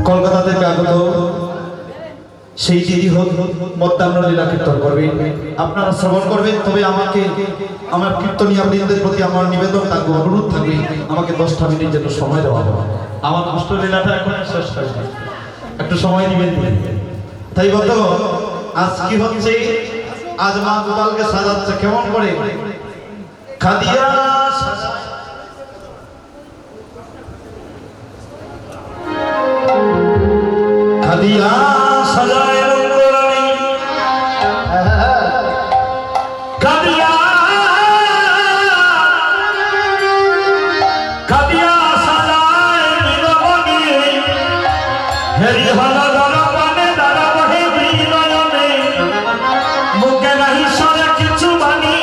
কলকাতা থেকে আগত সেই দিদি মধ্যাহ্ন লীলা কীর্তন করবে, আপনারা শ্রবণ করবেন। তবে আমাকে আমার কীর্তনীয় বৃন্দের প্রতি আমার নিবেদন থাকবে, অনুরোধ থাকবে, আমাকে 10টা মিনিট যেন সময় দেওয়া হবে। আমার অষ্টলীলাটা এখন শেষ করবে, একটু সময় দিবেন। তাই বলতো আজ কি হচ্ছে, আজ মা গোপালকে সাজাচ্ছে কেমন করে, খাদিয়া খাদিয়া সাজায় রঙ্গরানী, খাদিয়া খাদিয়া সাজায় নীলমণি, হেরি হলা দরবানে দাঁড়াবহে বিনয়নে, মুখে নাহি সরে কিছু বাণী,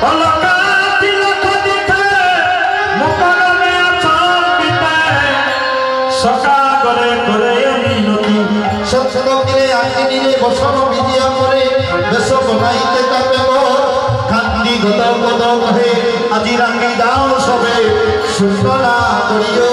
অলকা তিলক দিতে মুখরণে আচল দিতে, সকা করে করে মিনতি সত্যকে আইনি নিলে বসন বিদ্যা করে, বেশ বনাইতে কাপে মোর কান্দি গদ গদ কহে, আজি রাঙ্গি দাও সবে সুন্দরা করিও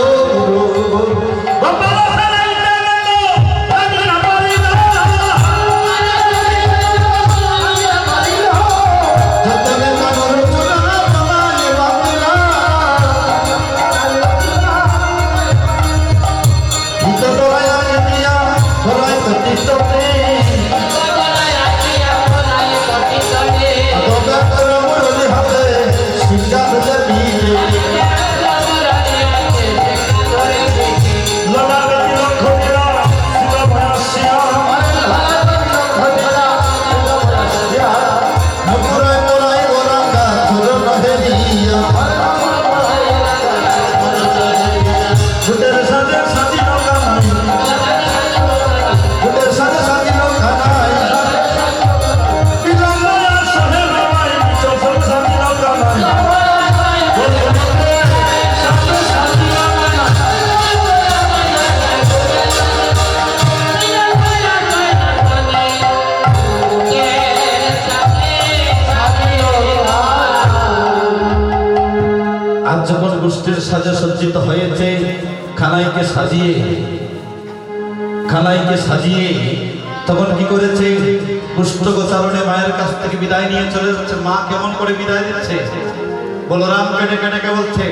গোষ্ঠীর সাজে সজ্জিত হয়েছে। খানাইকে সাজিয়ে তখন কি করেছে, পুষ্পগোচারণে মায়ের কাছ থেকে বিদায় নিয়ে চলে যাচ্ছে। মা কেমন করে বিদায় দিচ্ছে, বলরাম কেটে কেটে বলছে,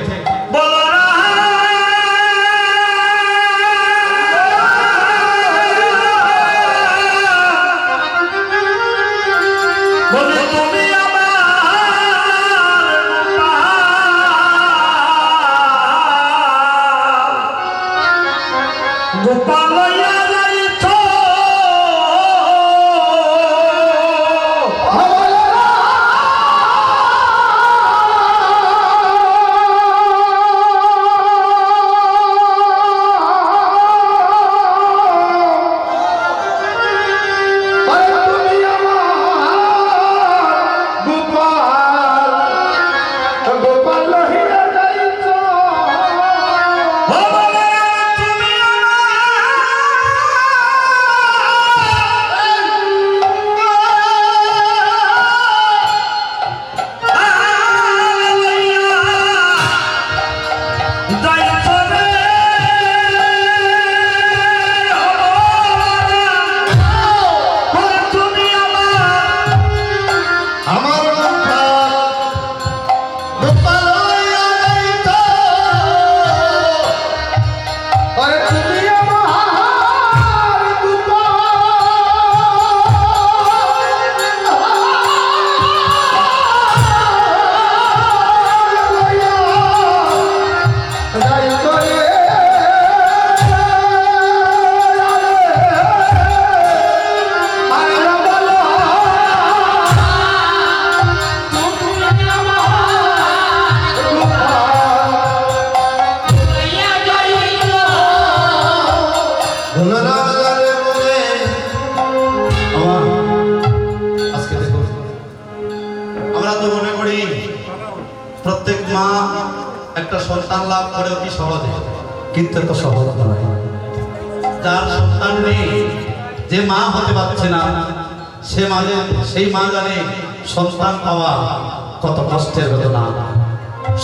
প্রত্যেক মা একটা সন্তান লাভ করে অতি সহজে, কিন্তু এত সহজ নয়। যার সন্তান নেই, যে মা হতে পারছে না, সেই মা জানে সন্তান পাওয়া কত কষ্টের ঘটনা,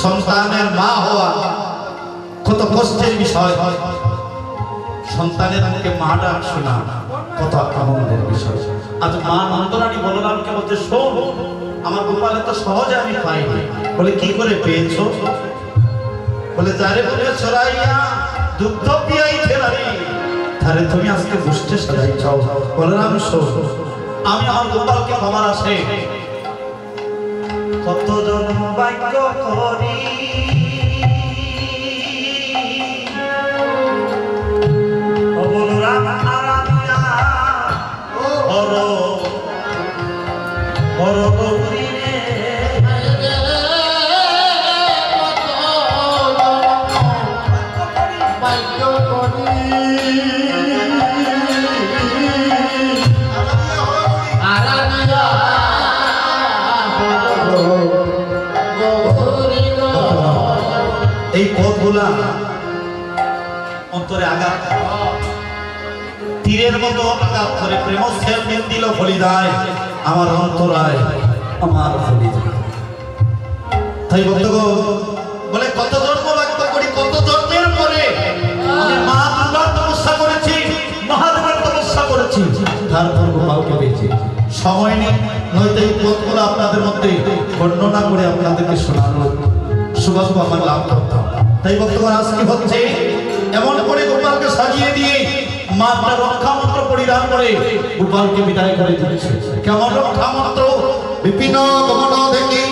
সন্তানের মা হওয়া কত কষ্টের বিষয়। সন্তানের মুখে মা ডাক শোনা কত আনন্দের বিষয়। আজ মা নন্দরানী বলরামকে বলতে, শোন আমার গোপাল এত সহজে আমি পাইনি। বলে কি করে পেয়েছো? বলে যারে বলে ছড়াইয়া দুগ্ধ পিয়াইছে নারী তারে তুমি আজকে বুঝতে সাজাই চাও। বলরাম শোন, আমি আমার গোপালকে পাবার আসে কত জন্ম ভাগ্য করি, বলরাম আরামিয়া বড় বড় গৌরী রে, এই পথগুলা অন্তরে আঘাত, তীরের মতো আঘাত করে প্রেম সেল দিন দিল ফলিদায় আমার অন্তরায় আমার ফলিদায়। তাই বন্ধুগণ বলে কত জন্ম বাক্য করি, কত জন্মের পরে আমি মা দুর্গার তপস্যা করেছি, মহাদেবের তপস্যা করেছি, তারপর গোপালকে পেয়েছি। সময় নেই, নয়তো এই পথগুলো আপনাদের মধ্যে বর্ণনা করে আপনাদেরকে শোনানো সৌভাগ্য আমার লাভ করতাম। তাই বর্তমান আজ কি হচ্ছে, এমন করে গোপালকে সাজিয়ে দিয়ে মা তার রক্ষা মন্ত্র পরিধান করে গোপালকে বিদায় করে দিয়েছে। কেমন রক্ষা মন্ত্র? বিপিন গমন দেখি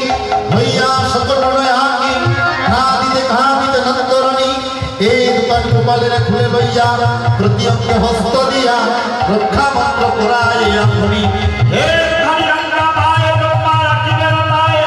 হইয়া সকল আকি না দিতে কাহা দিতে নন্দরানী, এই দুপান গোপালের খুলে লইয়া প্রতি অঙ্গে হস্ত দিয়া রক্ষা মন্ত্র পড়ায় আপনি। হে কালিয়াঙ্গা মায়ে ব্রহ্মা রাখিবেন নায়ে,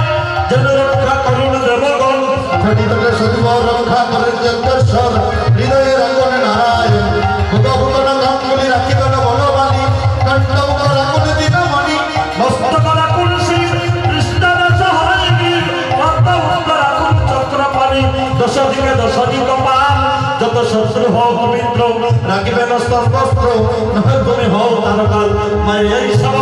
যেন রক্ষা করুন দেবগণ, ঘটিতকে সজীব রক্ষা করেন যজ্ঞেশ্বর, হৃদয়ের অঙ্গনে নারায়ণ, ভূতভূতন গাঙ্গুলি রাখিবেন বলবানী, কণ্ঠমুখ রাখুন দিনমণি, মস্তক রাখুন শিব, কৃষ্ণের সহায় বীর, পদ্মভূত রাখুন চক্রপাণি, দশদিকে দশটি কপাল, যত শত্রু হোক মিত্র রাখিবেন স্তম্ভস্ত্র, নহে তুমি হও তারকাল। মায়ের এই সব